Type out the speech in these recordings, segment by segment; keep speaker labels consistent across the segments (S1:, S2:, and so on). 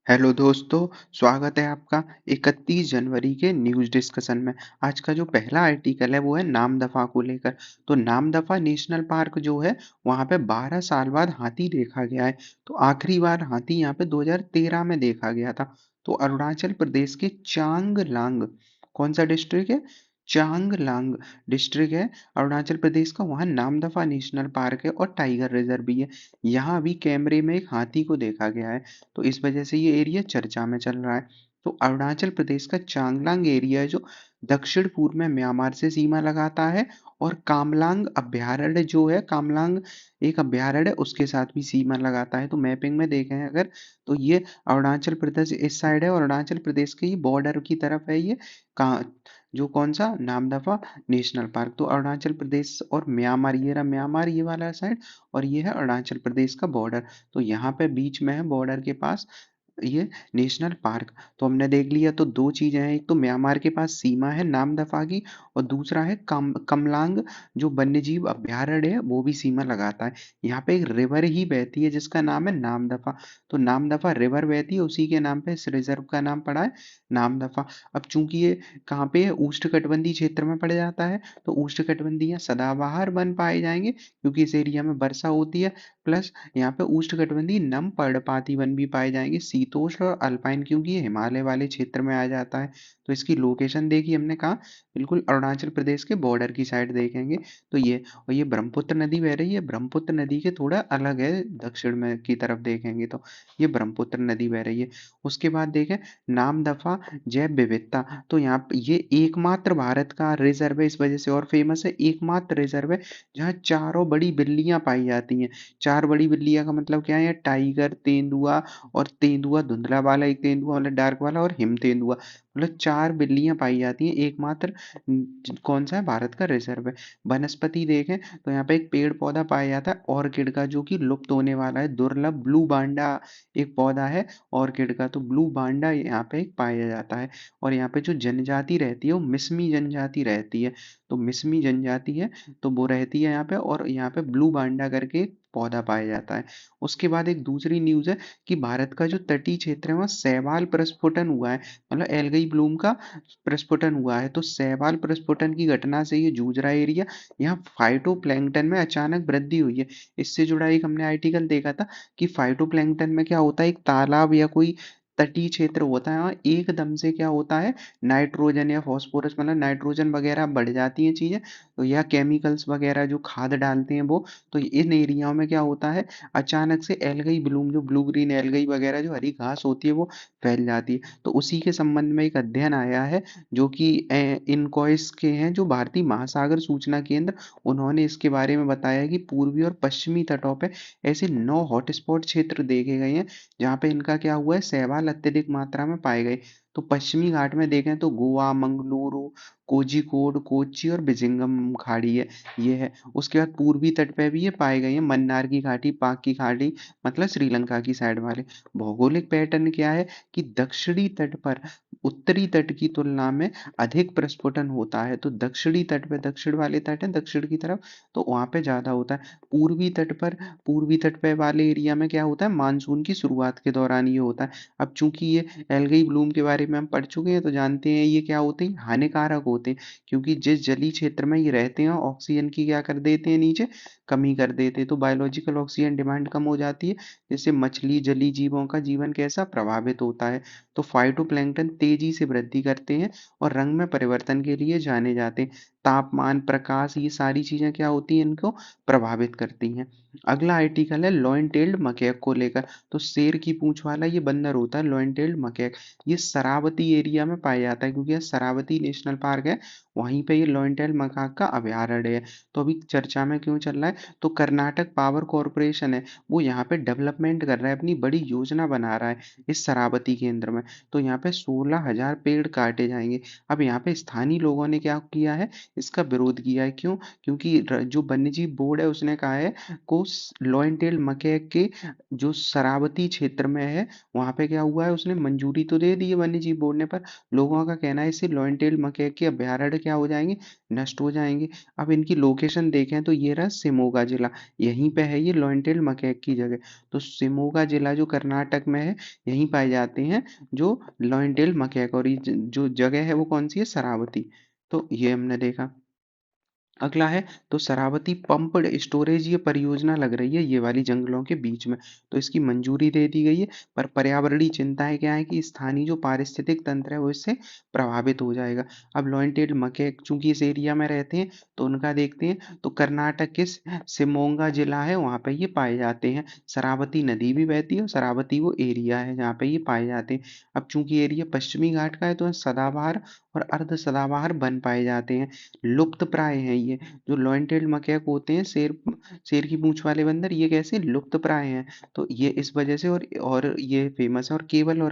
S1: Hello दोस्तों, स्वागत है आपका 31 जनवरी के न्यूज़ डिस्कशन में। आज का जो पहला आर्टिकल है वो है नामदफा को लेकर। तो नामदफा नेशनल पार्क जो है वहाँ पे 12 साल बाद हाथी देखा गया है। तो आखिरी बार हाथी यहाँ पे 2013 में देखा गया था। तो अरुणाचल प्रदेश के चांगलांग, कौन सा डिस्ट्रिक्ट है? चांगलांग डिस्ट्रिक्ट है अरुणाचल प्रदेश का। वहाँ नामदफा नेशनल पार्क है और टाइगर रिजर्व भी है। यहाँ अभी कैमरे में एक हाथी को देखा गया है। तो इस वजह से ये एरिया चर्चा में चल रहा है। तो अरुणाचल प्रदेश का चांगलांग एरिया है जो दक्षिण पूर्व में म्यांमार से सीमा लगाता है, और कामलांग अभ्यारण्य जो है, कामलांग एक अभ्यारण्य है, उसके साथ भी सीमा लगाता है। तो मैपिंग में देखें अगर, तो ये अरुणाचल प्रदेश इस साइड है और अरुणाचल प्रदेश के ये बॉर्डर की तरफ है ये का जो कौन सा नामदफा नेशनल पार्क। तो अरुणाचल प्रदेश और म्यांमार, ये रहा म्यांमार ये वाला साइड, और ये है अरुणाचल प्रदेश का बॉर्डर। तो यहाँ पे बीच में है बॉर्डर के पास ये नेशनल पार्क। तो हमने देख लिया, तो दो चीजें हैं, एक तो म्यांमार के पास सीमा है नामदफा की, और दूसरा है कमलांग जो वन्यजीव अभ्यारण्य है वो भी सीमा लगाता है। यहाँ पे एक रिवर ही बहती है जिसका नाम है नामदफा। तो नामदफा रिवर बहती है, उसी के नाम पे इस रिजर्व का नाम पड़ा है नामदफा। अब चूंकि ये कहाँ पे है, उष्णकटिबंधीय क्षेत्र में पड़ जाता है, तो उष्णकटिबंधीय सदाबहार वन पाए जाएंगे क्योंकि इस एरिया में वर्षा होती है। प्लस यहाँ पे उष्णकटिबंधीय नम पर्णपाती वन भी पाए जाएंगे, शीतोष्ण और अल्पाइन, क्योंकि ये हिमालय वाले क्षेत्र में आ जाता है। तो इसकी लोकेशन देखी हमने कहा, बिल्कुल अरुणाचल प्रदेश के बॉर्डर की साइड देखेंगे तो ये। और ये ब्रह्मपुत्र नदी बह रही है, ब्रह्मपुत्र नदी के थोड़ा अलग है, दक्षिण में की तरफ देखेंगे तो ये ब्रह्मपुत्र नदी बह रही है। उसके बाद देखें नामदफा जैव विविधता, तो यहाँ पे ये एकमात्र भारत का रिजर्व है, इस वजह से और फेमस है, एकमात्र रिजर्व है जहाँ चारों बड़ी बिल्लियां पाई जाती हैं। चार बड़ी बिल्लियां का मतलब क्या है? टाइगर, तेंदुआ, और तेंदुआ धुंधला वाला एक तेंदुआ मतलब डार्क वाला, और हिम तेंदुआ, मतलब चार बिल्लियां पाई जाती हैं, एकमात्र कौन सा है? भारत का रिजर्व है। वनस्पति देखें तो यहाँ पे एक पेड़ पौधा पाया जाता है ऑर्किड का, जो कि लुप्त होने वाला है, दुर्लभ ब्लू बांडा एक पौधा है ऑर्किड का। तो ब्लू बांडा यहाँ पे एक पाया जाता है। और यहाँ पे जो जनजाति रहती है वो मिसमी जनजाति रहती है। तो मिसमी जनजाति है, तो वो रहती है यहाँ पे, और यहाँ पे ब्लू बांडा करके एक पौधा पाया जाता है। उसके बाद एक दूसरी न्यूज़ है कि भारत का जो तटीय क्षेत्र है वहाँ शैवाल प्रस्फुटन हुआ है, मतलब एल्गी ब्लूम का प्रस्फुटन हुआ है। तो शैवाल प्रस्फुटन की घटना से ये जूझ रहा एरिया, यहाँ फाइटोप्लैंक्टन में अचानक वृद्धि हुई है। इससे जुड़ा एक हमने आर्टिकल देखा था कि फाइटोप्लैंक्टन में क्या होता है, एक तालाब या कोई तटीय क्षेत्र होता है, वहाँ एकदम से क्या होता है, नाइट्रोजन या फास्फोरस मतलब नाइट्रोजन वगैरह बढ़ जाती हैं चीजें, तो या केमिकल्स वगैरह जो खाद डालते हैं वो। तो इन एरियाओं में क्या होता है, अचानक से एल्गी ब्लूम, जो ब्लू ग्रीन एल्गी वगैरह जो हरी घास होती है वो फैल जाती है। तो उसी के संबंध में एक अध्ययन आया है जो कि इनकॉइस के हैं, जो भारतीय महासागर सूचना केंद्र, उन्होंने इसके बारे में बताया कि पूर्वी और पश्चिमी तटों पे ऐसे 9 हॉटस्पॉट क्षेत्र देखे गए हैं जहाँ पे इनका क्या हुआ है, शैवाल अत्यधिक मात्रा में पाए गए। तो पश्चिमी घाट में देखें तो गोवा, मंगलुरु, कोझिकोड, कोच्चि और बिजिंगम खाड़ी है, ये है। उसके बाद पूर्वी तट पे भी ये पाए गए हैं, मन्नार की घाटी, पाक की घाटी, मतलब श्रीलंका की साइड वाले। भौगोलिक पैटर्न क्या है कि दक्षिणी तट पर उत्तरी तट की तुलना में अधिक प्रस्फुटन होता है। तो दक्षिणी तट पे, दक्षिण वाले तट है दक्षिण की तरफ, तो वहां पे ज्यादा होता है। पूर्वी तट पर, पूर्वी तट पे वाले एरिया में क्या होता है, मानसून की शुरुआत के दौरान ये होता है। अब चूंकि ये एल्गी ब्लूम के बारे में हम पढ़ चुके हैं तो जानते हैं ये क्या होते हैं, हानिकारक होते हैं, क्योंकि जिस जलीय क्षेत्र में ये रहते हैं ऑक्सीजन की क्या कर देते हैं, नीचे कमी कर देते हैं। तो बायोलॉजिकल ऑक्सीजन डिमांड कम हो जाती है, जिससे मछली जलीय जीवों का जीवन कैसा प्रभावित होता है। तो फाइटोप्लैंक्टन तेजी से वृद्धि करते हैं और रंग में परिवर्तन के लिए जाने जाते हैं। तापमान, प्रकाश, ये सारी चीजें क्या होती हैं, इनको प्रभावित करती हैं। अगला आर्टिकल है लॉइन टेल्ड मकैक को लेकर। तो शेर की पूंछ वाला ये बंदर होता है लॉइन टेल्ड मकैक। ये शरावती एरिया में पाया जाता है, क्योंकि यह शरावती नेशनल पार्क है, वहीं पे ये लॉइन टेल्ड मकाक का अभ्यारण्य है। तो अभी चर्चा में क्यों चल रहा है, तो कर्नाटक पावर कॉरपोरेशन है, वो यहाँ पे डेवलपमेंट कर रहा है, अपनी बड़ी योजना बना रहा है इस शरावती केंद्र में। तो यहाँ पे 16,000 पेड़ काटे जाएंगे। अब यहाँ पे स्थानीय लोगों ने क्या किया है, इसका विरोध किया है। क्यों? क्योंकि जो वन्यजीव बोर्ड है उसने कहा है को लॉयन टेल मकैक के जो शरावती क्षेत्र में है वहां पे क्या हुआ है, उसने मंजूरी तो दे दी है वन्यजीव बोर्ड ने, पर लोगों का कहना है इससे लॉयन टेल मकैक के अभ्यारण्य क्या हो जाएंगे, नष्ट हो जाएंगे। अब इनकी लोकेशन देखें तो ये रहा शिमोगा जिला, यहीं पे है ये लॉयन टेल मकैक की जगह। तो शिमोगा जिला जो कर्नाटक में है, यहीं पाए जाते हैं जो लॉयन टेल मकैक, और ये जो जगह है वो कौन सी है, शरावती। तो ये हमने देखा। अगला है तो शरावती पंप्ड स्टोरेज, ये परियोजना लग रही है ये वाली जंगलों के बीच में, तो इसकी मंजूरी दे दी गई है। पर पर्यावरणीय चिंताएं क्या है कि स्थानीय जो पारिस्थितिक तंत्र है वो इससे प्रभावित हो जाएगा। अब लॉयन टेल मकैक चूंकि इस एरिया में रहते हैं तो उनका देखते हैं, तो कर्नाटक के शिमोगा जिला है वहां पे ये पाए जाते हैं। शरावती नदी भी बहती है और शरावती वो एरिया है जहाँ पे ये पाए जाते हैं। अब चूंकि एरिया पश्चिमी घाट का है तो सदाबहार और अर्ध सदाबहार वन पाए जाते हैं। लुप्त प्राय हैं ये, जो लॉयन टेल्ड मकैक होते हैं, शेर शेर की पूंछ वाले बंदर, ये कैसे लुप्त प्राय हैं। तो ये इस वजह से और ये फेमस है, और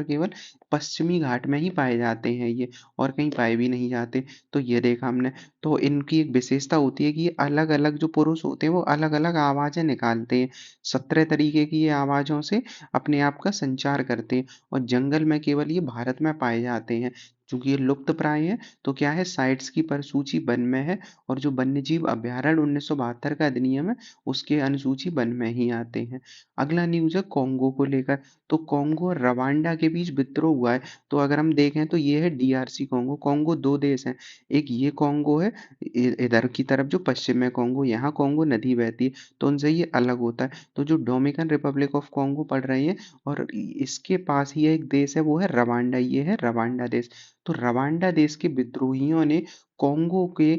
S1: केवल पश्चिमी घाट में ही पाए जाते हैं ये, और कहीं पाए भी नहीं जाते। तो ये देखा हमने। तो इनकी एक विशेषता होती है कि ये अलग अलग जो पुरुष होते हैं वो अलग अलग आवाजें निकालते हैं, 17 तरीके की ये आवाजों से अपने आप का संचार करते हैं, और जंगल में केवल ये भारत में पाए जाते हैं। चूंकि ये लुप्त प्राय है तो क्या है, साइट्स की परिसूची वन में है, और जो वन्यजीव अभ्यारण्य 1972 का अधिनियम है उसके अनुसूची वन में ही आते हैं। अगला न्यूज है कोंगो को लेकर। तो कोंगो और रवांडा के बीच विद्रोह हुआ है। तो अगर हम देखें तो ये है डीआरसी कोंगो। कोंगो दो देश हैं, एक ये कोंगो है इधर की तरफ जो पश्चिम में कोंगो, यहाँ कोंगो नदी बहती है तो उनसे ये अलग होता है। तो जो डोमिनिकन रिपब्लिक ऑफ कोंगो पढ़ रहे हैं, और इसके पास ही एक देश है वो है रवांडा, ये है रवांडा देश। तो रवांडा देश के विद्रोहियों ने कोंगो के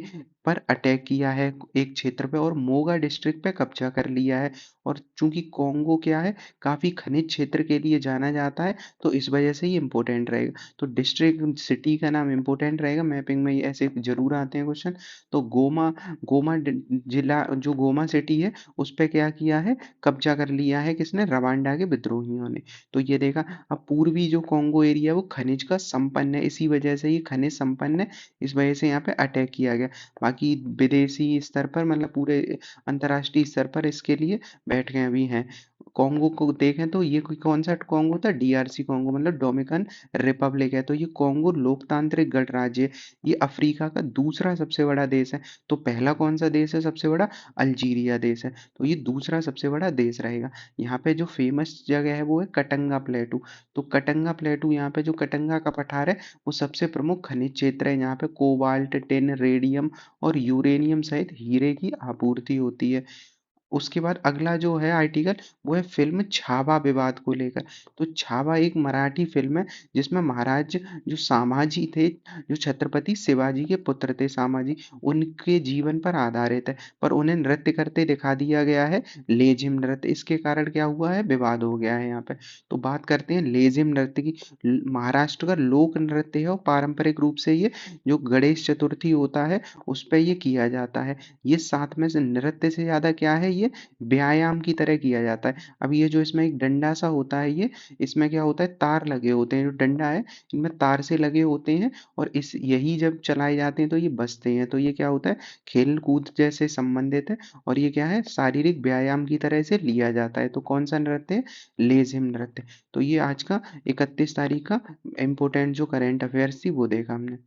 S1: पर अटैक किया है एक क्षेत्र पे, और मोगा डिस्ट्रिक्ट पे कब्जा कर लिया है। और चूंकि कोंगो क्या है, काफी खनिज क्षेत्र के लिए जाना जाता है, तो इस वजह से ये इंपॉर्टेंट रहेगा। तो डिस्ट्रिक्ट सिटी का नाम इंपॉर्टेंट रहेगा, मैपिंग में ये ऐसे जरूर आते हैं क्वेश्चन। तो गोमा गोमा जिला जो गोमा सिटी है उस पे क्या किया है, कब्जा कर लिया है किसने, रवांडा के विद्रोहियों ने। तो ये देखा। अब पूर्वी जो कोंगो एरिया वो खनिज का संपन्न है, इसी वजह से ये खनिज संपन्न है, इस वजह से यहाँ पे अटैक किया गया। बाकी विदेशी स्तर पर मतलब पूरे अंतर्राष्ट्रीय स्तर पर इसके लिए बैठकें भी हैं। कॉन्गो को देखें तो ये कोई कौन सा कॉन्गो था, डीआरसी कॉन्गो मतलब डोमिनिकन रिपब्लिक है। तो ये कॉन्गो लोकतांत्रिक गणराज्य है, ये अफ्रीका का दूसरा सबसे बड़ा देश है। तो पहला कौन सा देश है सबसे बड़ा, अल्जीरिया देश है, तो ये दूसरा सबसे बड़ा देश रहेगा। यहाँ पे जो फेमस जगह है वो है कटंगा प्लेटू। तो कटंगा प्लेटू, यहाँ पे जो कटंगा का पठार है वो सबसे प्रमुख खनिज क्षेत्र है, यहाँ पे कोबाल्ट, टिन, रेडियम और यूरेनियम सहित हीरे की आपूर्ति होती है। उसके बाद अगला जो है आर्टिकल वो है फिल्म छावा विवाद को लेकर। तो छावा एक मराठी फिल्म है जिसमें महाराज जो सामाजी थे, जो छत्रपति शिवाजी के पुत्र थे सामाजी, उनके जीवन पर आधारित है, पर उन्हें नृत्य करते दिखा दिया गया है, लेजिम नृत्य। इसके कारण क्या हुआ है, विवाद हो गया है यहाँ पे। तो बात करते हैं लेजिम नृत्य की। महाराष्ट्र का लोक नृत्य है, और पारंपरिक रूप से ये जो गणेश चतुर्थी होता है उस पे ये किया जाता है। ये साथ में से नृत्य से ज्यादा क्या है, ये व्यायाम की तरह किया जाता है। अब ये जो इसमें एक डंडा सा होता है, ये इसमें क्या होता है, तार लगे होते हैं, जो डंडा है इनमें तार से लगे होते हैं, और इस यही जब चलाए जाते हैं तो ये बजते हैं। तो ये क्या होता है, खेल कूद जैसे संबंधित है, और ये क्या है, शारीरिक व्यायाम की तरह से लिया जाता है। तो कौन सा नृत्य है, लेजिम नृत्य। तो ये आज का 31 तारीख का इम्पोर्टेंट जो करेंट अफेयर्स थी वो देखा हमने।